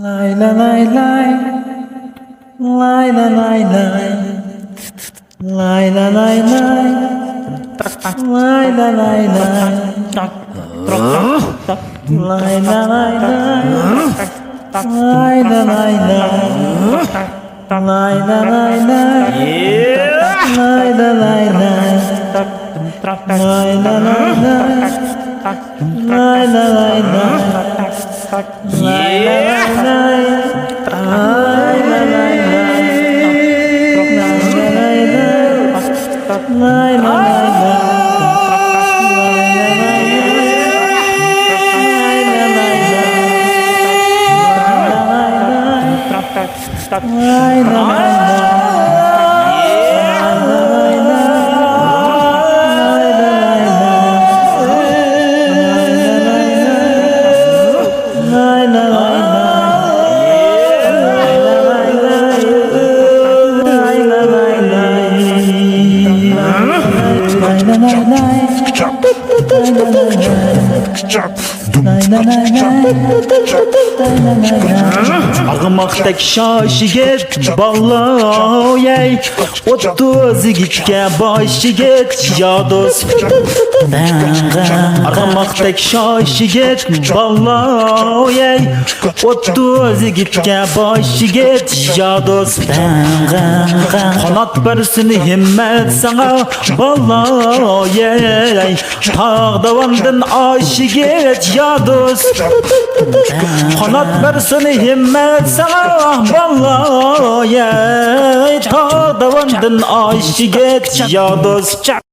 Lay la lay lay, lay la lay lay, lay la lay lay, lay la lay lay, lay la lay lay, lay la lay lay, lay la lay lay, lay la lay lay, lay la lay lay, lay la lay lay. Ağmaqdək şaşigət ballayay, 32 başigət yados. Ağmaqdək şaşigət ballayay, 32 başigət yados. Qanat bersin himmet sana ballayay, tağdavandın aşigət yados. Qanat bersin himmet sana ballayay, tağdavandın aşigət yados.